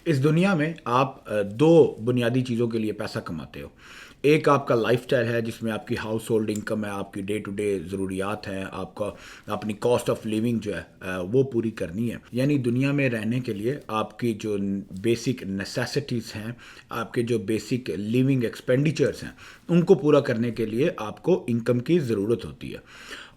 इस दुनिया में आप दो बुनियादी चीज़ों के लिए पैसा कमाते हो। एक आपका लाइफस्टाइल है जिसमें आपकी हाउस होल्ड इनकम है, आपकी डे टू डे ज़रूरियात हैं, आपका अपनी कॉस्ट ऑफ लिविंग जो है वो पूरी करनी है। यानी दुनिया में रहने के लिए आपकी जो बेसिक नेसेसिटीज़ हैं, आपके जो बेसिक लिविंग एक्सपेंडिचर्स हैं, उनको पूरा करने के लिए आपको इनकम की ज़रूरत होती है।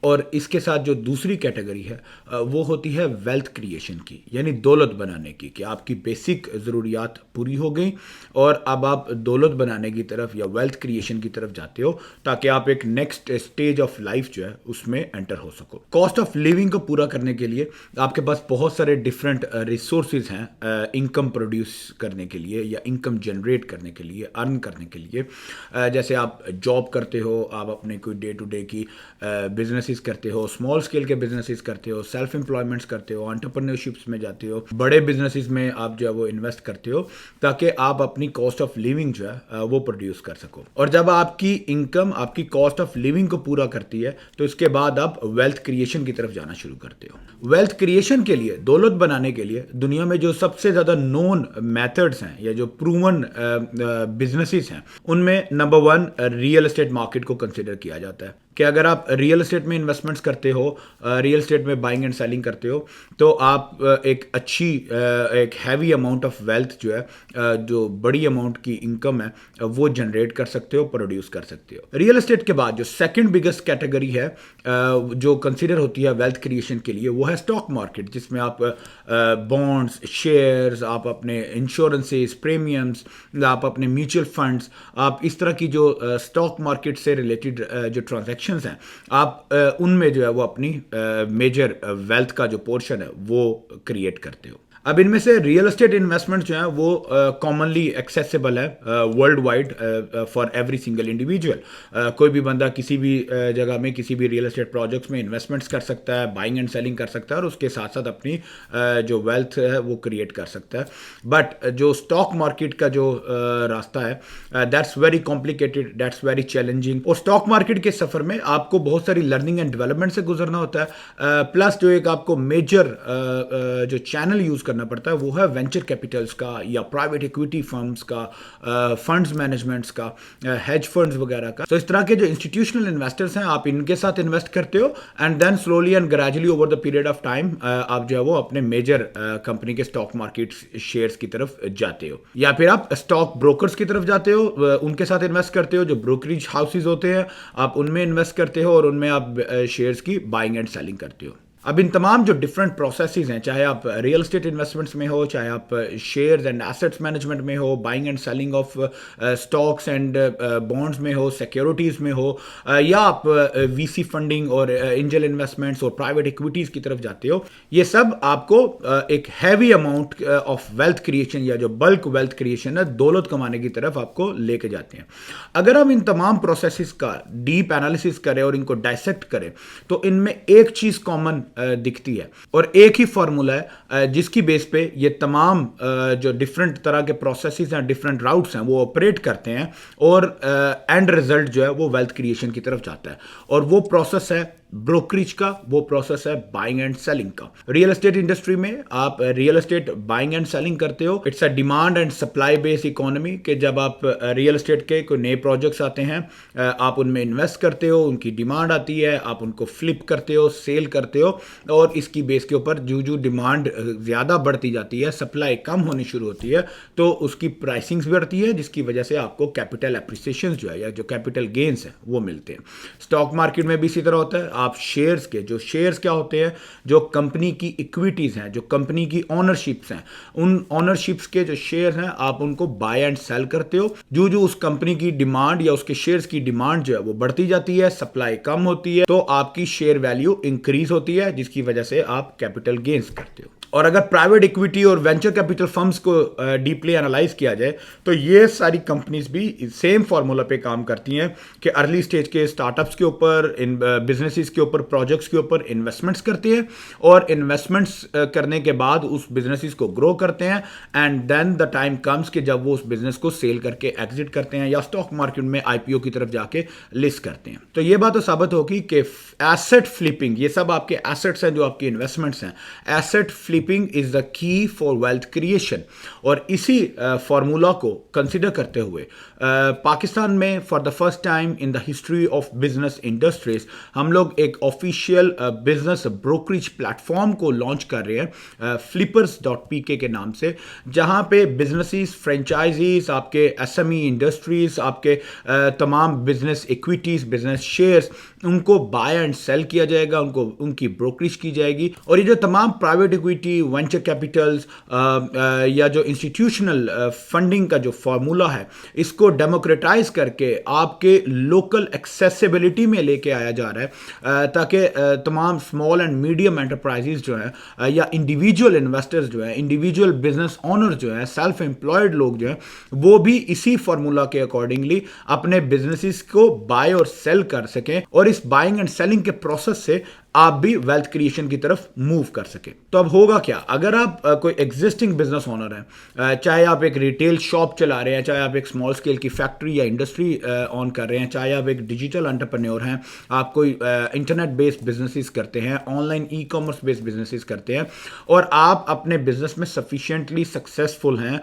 और इसके साथ जो दूसरी कैटेगरी है वो होती है वेल्थ क्रिएशन की, यानी दौलत बनाने की, कि आपकी बेसिक ज़रूरियात पूरी हो गई और अब आप दौलत बनाने की तरफ या वेल्थ क्रिएशन की तरफ जाते हो ताकि आप एक नेक्स्ट स्टेज ऑफ लाइफ जो है उसमें एंटर हो सको। कॉस्ट ऑफ लिविंग को पूरा करने के लिए आपके पास बहुत सारे डिफरेंट रिसोर्सेज हैं इनकम प्रोड्यूस करने के लिए या इनकम जनरेट करने के लिए, अर्न करने के लिए। जैसे आप जॉब करते हो, आप अपने कोई डे टू डे की बिजनेसेस करते हो, स्मॉल स्केल के बिजनेसेस करते हो, सेल्फ एम्प्लॉयमेंट्स करते हो, एंटरप्रेन्योरशिप्स में जाते हो, बड़े बिजनेसेस में आप जो है वो इन्वेस्ट करते हो ताकि आप अपनी कॉस्ट ऑफ लिविंग जो है वो प्रोड्यूस कर सको। और जब आपकी इनकम आपकी कॉस्ट ऑफ लिविंग को पूरा करती है तो इसके बाद आप वेल्थ क्रिएशन की तरफ जाना शुरू करते हो। वेल्थ क्रिएशन के लिए, दौलत बनाने के लिए दुनिया में जो सबसे ज़्यादा नोन मेथड्स हैं या जो प्रूवन बिजनेसेस हैं, उनमें number one real estate market को कंसिडर किया जाता है। कि अगर आप रियल एस्टेट में इन्वेस्टमेंट्स करते हो, रियल एस्टेट में बाइंग एंड सेलिंग करते हो, तो आप एक अच्छी एक हैवी अमाउंट ऑफ वेल्थ जो है, जो बड़ी अमाउंट की इनकम है, वो जनरेट कर सकते हो, प्रोड्यूस कर सकते हो। रियल एस्टेट के बाद जो सेकंड बिगेस्ट कैटेगरी है जो कंसिडर होती है वेल्थ क्रिएशन के लिए, वो है स्टॉक मार्केट, जिसमें आप बॉन्ड्स, शेयर्स, आप अपने इंश्योरेंसेस, प्रीमियम्स, आप अपने म्यूचुअल फंड्स, आप इस तरह की जो स्टॉक मार्केट से रिलेटेड जो ट्रांजैक्शन हैं, आप उनमें जो है वो अपनी मेजर वेल्थ का जो पोर्शन है वो क्रिएट करते हो। अब इनमें से रियल एस्टेट इन्वेस्टमेंट जो है वो कॉमनली एक्सेसिबल है world wide for every single individual. कोई भी बंदा किसी भी जगह में किसी भी रियल एस्टेट प्रोजेक्ट्स में इन्वेस्टमेंट्स कर सकता है, बाइंग एंड सेलिंग कर सकता है और उसके साथ साथ अपनी जो वेल्थ है वो क्रिएट कर सकता है। बट जो स्टॉक मार्केट का जो रास्ता है that's very complicated, that's very challenging. और स्टॉक मार्केट के सफ़र में आपको बहुत सारी लर्निंग एंड डेवलपमेंट से गुजरना होता है। प्लस जो एक आपको मेजर जो चैनल यूज़ करना पड़ता है वो है वेंचर कैपिटल्स का या प्राइवेट इक्विटी फर्म्स का, फंड्स मैनेजमेंट्स का, हेज फंड्स वगैरह का। तो इस तरह के जो इंस्टीट्यूशनल इन्वेस्टर्स हैं, आप इनके साथ इन्वेस्ट करते हो and then slowly and gradually over the period of time आप जो है वो अपने मेजर कंपनी के स्टॉक मार्केट शेयर्स की तरफ जाते हो, या फिर आप स्टॉक ब्रोकर्स की तरफ जाते हो, उनके साथ इन्वेस्ट करते हो, जो ब्रोकरेज हाउसेज होते हैं आप उनमें इन्वेस्ट करते हो और उनमें आप शेयर्स की बाइंग एंड सेलिंग करते हो। अब इन तमाम जो डिफरेंट प्रोसेसेस हैं, चाहे आप रियल एस्टेट इन्वेस्टमेंट्स में हो, चाहे आप शेयर्स एंड एसेट्स मैनेजमेंट में हो, buying and selling of stocks and bonds में हो, सिक्योरिटीज़ में हो, या आप वीसी फंडिंग और एंजल इन्वेस्टमेंट्स और प्राइवेट इक्विटीज़ की तरफ जाते हो, ये सब आपको एक heavy amount of wealth creation या जो बल्क वेल्थ क्रिएशन है, दौलत कमाने की तरफ आपको लेके जाते हैं। अगर हम इन तमाम प्रोसेसेस का डीप एनालिसिस करें और इनको डायसेक्ट करें तो इनमें एक चीज़ कॉमन दिखती है और एक ही फॉर्मूला है जिसकी बेस पे ये तमाम जो डिफरेंट तरह के प्रोसेसेस हैं, डिफरेंट राउट्स हैं, वो ऑपरेट करते हैं और एंड रिजल्ट जो है वो वेल्थ क्रिएशन की तरफ जाता है। और वो प्रोसेस है ब्रोकरेज का, वो प्रोसेस है बाइंग एंड सेलिंग का। रियल एस्टेट इंडस्ट्री में आप real estate buying and selling करते हो। It's a demand and supply based economy कि जब आप रियल एस्टेट के कोई नए प्रोजेक्ट्स आते हैं, आप उनमें इन्वेस्ट करते हो, उनकी डिमांड आती है, आप उनको फ्लिप करते हो, सेल करते हो और इसकी बेस के ऊपर जो डिमांड ज़्यादा बढ़ती जाती है, सप्लाई कम होनी शुरू होती है, तो उसकी प्राइसिंग्स बढ़ती है, जिसकी वजह से आपको कैपिटल एप्रिसिएशन जो है या जो कैपिटल गेन्स हैं वो मिलते हैं। स्टॉक मार्केट में भी इसी तरह होता है। आप शेयर्स के जो शेयर्स क्या होते हैं, जो कंपनी की इक्विटीज हैं, जो कंपनी की ओनरशिप्स हैं, उन ओनरशिप्स के जो शेयर्स हैं आप उनको बाय एंड सेल करते हो। जो उस कंपनी की डिमांड या उसके शेयर्स की डिमांड जो है वो बढ़ती जाती है, सप्लाई कम होती है, तो आपकी शेयर वैल्यू इंक्रीज होती है, जिसकी वजह से आप कैपिटल गेन्स करते हो। और अगर प्राइवेट इक्विटी और वेंचर कैपिटल फर्म्स को डीपली एनालाइज किया जाए तो ये सारी कंपनीज भी सेम फार्मूला पे काम करती हैं कि अर्ली स्टेज के स्टार्टअप्स के ऊपर, इन बिजनेसेस के ऊपर, प्रोजेक्ट्स के ऊपर इन्वेस्टमेंट्स करती हैं और इन्वेस्टमेंट्स करने के बाद उस बिजनेसेस को ग्रो करते हैं and then the time comes कि जब वो उस बिजनेस को सेल करके एग्जिट करते हैं या स्टॉक मार्केट में आईपीओ की तरफ जाके लिस्ट करते हैं। तो ये बात तो साबित होगी कि एसेट फ्लिपिंग, ये सब आपके एसेट्स हैं जो आपकी इन्वेस्टमेंट्स हैं, asset flipping sleeping is the key for wealth creation. और इसी फार्मूला को कंसिडर करते हुए पाकिस्तान में for the first time in the history of business industries हम लोग एक ऑफिशियल बिजनेस ब्रोकरेज प्लेटफॉर्म को लॉन्च कर रहे हैं flippers.pk के नाम से, जहां पे बिजनेसेस, फ्रेंचाइजीज, आपके एसएमई इंडस्ट्रीज, आपके तमाम बिजनेस इक्विटीज, बिजनेस शेयर्स, उनको बाय एंड सेल किया जाएगा, उनको उनकी ब्रोकरेज की जाएगी। और ये जो तमाम प्राइवेट इक्विटी, वेंचर कैपिटल्स या जो इंस्टीट्यूशनल फंडिंग का जो फार्मूला है, इसको डेमोक्रेटाइज करके आपके लोकल एक्सेसिबिलिटी में लेके आया जा रहा है, ताकि तमाम स्मॉल एंड मीडियम एंटरप्राइजेज जो है या इंडिविजुअल इन्वेस्टर्स जो है, इंडिविजुअल बिजनेस ऑनर जो है, सेल्फ एम्प्लॉयड लोग जो है, वो भी इसी फार्मूला के अकॉर्डिंगली अपने बिजनेसेस को बाय और सेल कर सकें, और इस बाइंग एंड सेलिंग के प्रोसेस से आप भी वेल्थ क्रिएशन की तरफ मूव कर सके। तो अब होगा क्या, अगर आप कोई एग्जिस्टिंग बिजनेस ओनर हैं, चाहे आप एक रिटेल शॉप चला रहे हैं, चाहे आप एक स्मॉल स्केल की फैक्ट्री या इंडस्ट्री ऑन कर रहे हैं, चाहे आप एक डिजिटल एंटरप्रेन्योर हैं, आप कोई इंटरनेट बेस्ड बिजनेसेस करते हैं, online e commerce based businesses करते हैं, और आप अपने बिजनेस में सफिशिएंटली सक्सेसफुल हैं,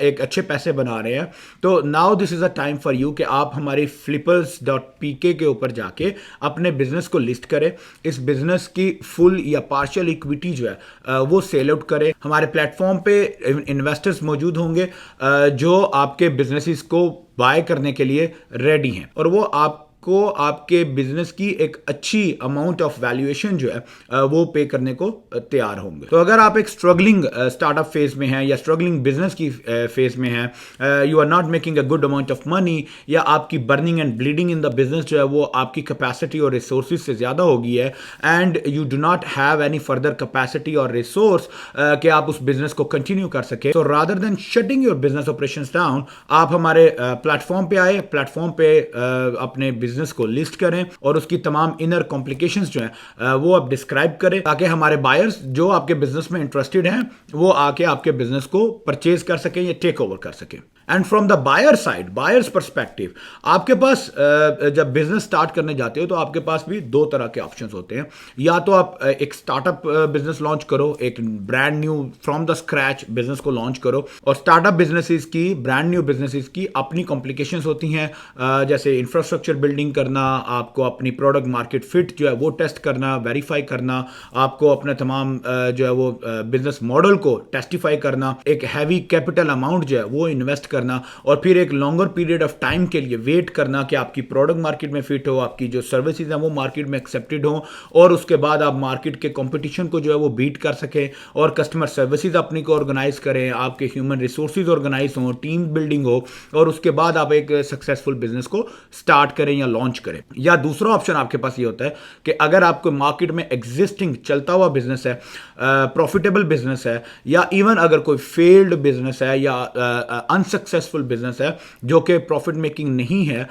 एक अच्छे पैसे बना रहे हैं, तो now this is a time for you कि आप हमारी flippers.pk के ऊपर जाके अपने बिजनेस को लिस्ट करें, इस बिजनेस की फुल या पार्शियल इक्विटी जो है वो सेल आउट करें। हमारे प्लेटफॉर्म पे इन्वेस्टर्स मौजूद होंगे जो आपके बिजनेसेस को बाय करने के लिए रेडी हैं, और वो आपको आपके बिजनेस की एक अच्छी अमाउंट ऑफ वैल्यूएशन जो है वो पे करने को तैयार होंगे। तो अगर आप एक स्ट्रगलिंग स्टार्टअप फेज में हैं या स्ट्रगलिंग बिजनेस की फेज में हैं, you are not making a good amount of money, या आपकी burning and bleeding in the business जो है वो आपकी कैपेसिटी और रिसोर्सेज से ज़्यादा हो गई है, and you do not have any further capacity और रिसोर्स कि आप उस बिजनेस को कंटिन्यू कर सके, तो rather than shutting your business operations down, आप हमारे प्लेटफॉर्म पे आए, प्लेटफॉर्म पे अपने बिजनेस को लिस्ट करें और उसकी तमाम इनर कॉम्प्लिकेशंस जो हैं वो आप डिस्क्राइब करें, ताकि हमारे बायर्स जो आपके बिजनेस में इंटरेस्टेड हैं वो आके आपके बिजनेस को परचेज कर सकें या टेक ओवर कर सकें। And from the buyer side, buyers perspective, आपके पास जब बिजनेस स्टार्ट करने जाते हो तो आपके पास भी दो तरह के ऑप्शंस होते हैं। या तो आप एक स्टार्टअप बिजनेस लॉन्च करो, एक brand new from the scratch business को लॉन्च करो, और स्टार्टअप बिजनेसेस की, ब्रांड न्यू बिजनेसेस की अपनी कॉम्प्लिकेशंस होती हैं, जैसे इंफ्रास्ट्रक्चर बिल्डिंग करना, आपको अपनी प्रोडक्ट मार्केट फिट जो है वो टेस्ट करना, वेरीफाई करना, आपको अपने तमाम जो है वो बिजनेस मॉडल को टेस्टिफाई करना, एक हैवी कैपिटल अमाउंट जो है वो इन्वेस्ट करना, और फिर एक लॉन्गर पीरियड ऑफ टाइम के लिए वेट करना कि आपकी प्रोडक्ट मार्केट में फिट हो, आपकी जो सर्विसेज हैं वो मार्केट में एक्सेप्टेड हो, और उसके बाद आप मार्केट के कंपटीशन को जो है वो बीट कर सकें, और कस्टमर सर्विसेज अपनी को ऑर्गेनाइज करें, आपके ह्यूमन रिसोर्सेज ऑर्गेनाइज हो, टीम बिल्डिंग हो, और उसके बाद आप एक सक्सेसफुल बिजनेस को स्टार्ट करें या लॉन्च करें। या दूसरा ऑप्शन आपके पास ये होता है कि अगर आपको मार्केट में एग्जिस्टिंग चलता हुआ बिजनेस है, प्रॉफिटेबल बिजनेस है, या इवन अगर कोई फेल्ड बिजनेस है या अनसक्सेसफुल बिजनेस है जो कि प्रॉफिट मेकिंग नहीं है,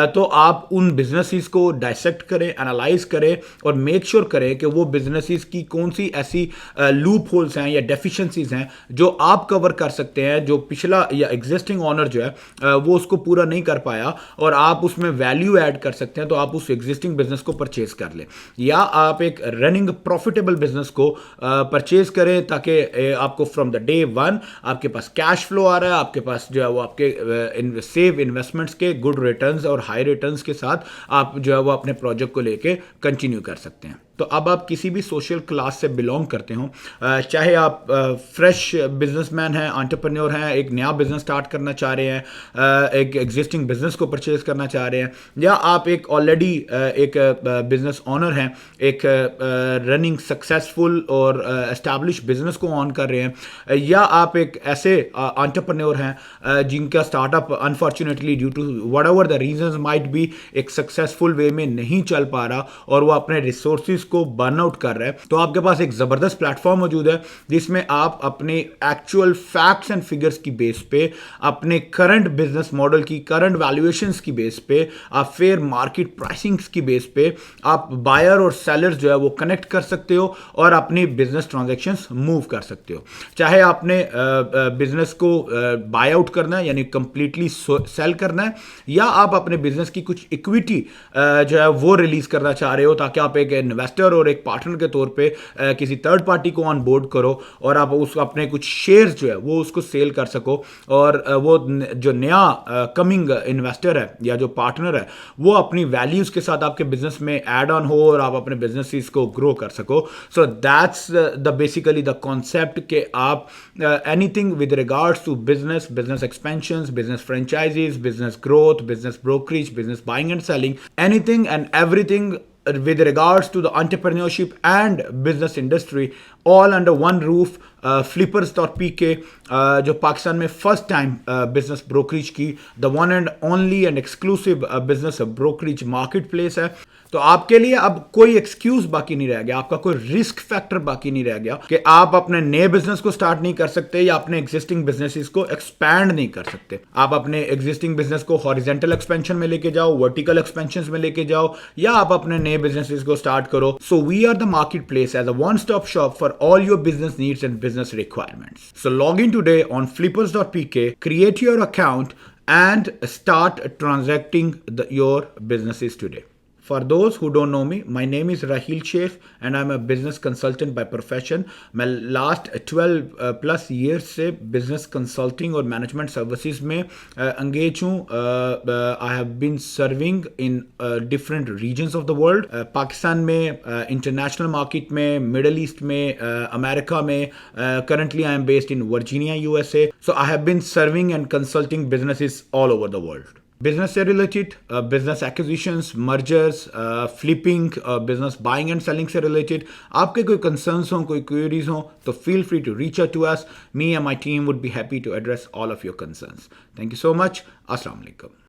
तो आप उन बिजनेसेस को डायसेक्ट करें, एनालाइज करें, और मेक श्योर करें कि वो बिजनेसेस की कौन सी ऐसी लूप होल्स हैं या डेफिशिएंसीज हैं जो आप कवर कर सकते हैं, जो पिछला या एग्जिस्टिंग ओनर जो है वो उसको पूरा नहीं कर पाया, और आप उसमें वैल्यू ऐड कर सकते हैं, तो आप उस एग्जिस्टिंग बिजनेस को परचेज कर लें, या आप एक रनिंग प्रॉफिटेबल बिजनेस को परचेज करें, ताकि आपको फ्रॉम द डे वन आपके पास कैश फ्लो आ रहा है, आपके पास जो है वो आपके सेव इन्वेस्टमेंट्स के गुड रिटर्न्स और हाई रिटर्न्स के साथ आप जो है वो अपने प्रोजेक्ट को लेके कंटिन्यू कर सकते हैं। तो अब आप किसी भी सोशल क्लास से बिलोंग करते हो, चाहे आप फ्रेश बिजनेसमैन हैं, एंटरप्रेन्योर हैं, एक नया बिजनेस स्टार्ट करना चाह रहे हैं, एक एग्जिस्टिंग बिजनेस को परचेज करना चाह रहे हैं, या आप एक ऑलरेडी एक बिजनेस ओनर हैं, एक रनिंग सक्सेसफुल और एस्टैब्लिश बिजनेस को ऑन कर रहे हैं, या आप एक ऐसे एंटरप्रेन्योर हैं जिनका startup unfortunately due to whatever the reasons might be एक सक्सेसफुल वे में नहीं चल पा रहा और वो अपने रिसोर्सेज को बर्न आउट कर रहा है, तो आपके पास एक जबरदस्त प्लेटफॉर्म मौजूद है जिसमें आप अपने एक्चुअल फैक्ट्स एंड फिगर्स की बेस पे, अपने करंट बिजनेस मॉडल की करंट वैल्यूएशंस की बेस पे, आप फेयर मार्केट प्राइसिंग्स की बेस पे आप बायर और सेलर्स जो है वो कनेक्ट कर सकते हो और अपनी बिजनेस ट्रांजैक्शंस मूव कर सकते हो। चाहे आपने बिजनेस को बाय आउट करना है यानी कंप्लीटली सेल करना है, या आप अपने बिजनेस की कुछ इक्विटी जो है वो रिलीज करना चाह रहे हो ताकि आप एक इन्वेस्टर इन्वेस्टर और एक पार्टनर के तौर पे किसी थर्ड पार्टी को ऑन बोर्ड करो और आप उसको अपने कुछ शेयर्स जो है वो उसको सेल कर सको, और वो जो नया कमिंग इन्वेस्टर है या जो पार्टनर है वो अपनी वैल्यूज के साथ आपके बिजनेस में ऐड ऑन हो और आप अपने बिजनेस को ग्रो कर सको. So that's the basically the concept कि आप anything with regards to business expansion, business franchisees, business growth, business brokerage, business buying and selling, anything and everything with regards to the entrepreneurship and business industry, all under one roof. Flippers.pk जो पाकिस्तान में first time business brokerage की the one and only and exclusive business brokerage market place है. तो आपके लिए अब कोई excuse बाकी नहीं रह गया, आपका कोई रिस्क फैक्टर बाकी नहीं रह गया कि आप अपने नए बिजनेस को स्टार्ट नहीं कर सकते या अपने एग्जिस्टिंग बिजनेसेस को एक्सपैंड नहीं कर सकते. आप अपने एग्जिस्टिंग बिजनेस को हॉरिजेंटल एक्सपेंशन में लेके जाओ, वर्टिकल एक्सपेंशन में लेके जाओ, या आप अपने नए बिजनेसेस को स्टार्ट करो. So we are the market place as a one stop shop for all your business needs and business requirements. So log in today on flippers.pk, create your account and start transacting your businesses today. For those who don't know me, my name is Rahil Sheikh and I'm a business consultant by profession. मैं last 12 plus years से business consulting और management services में engage हूँ. I have been serving in different regions of the world. Pakistan में, international market में, Middle East में, America में. Currently I am based in Virginia, USA. So I have been serving and consulting businesses all over the world. Business से related, business acquisitions, mergers, flipping, business buying and selling से related आपके कोई concerns हों, कोई queries हों, तो feel free to reach out to us. Me and my team would be happy to address all of your concerns. Thank you so much. अस्सलाम वालेकुम.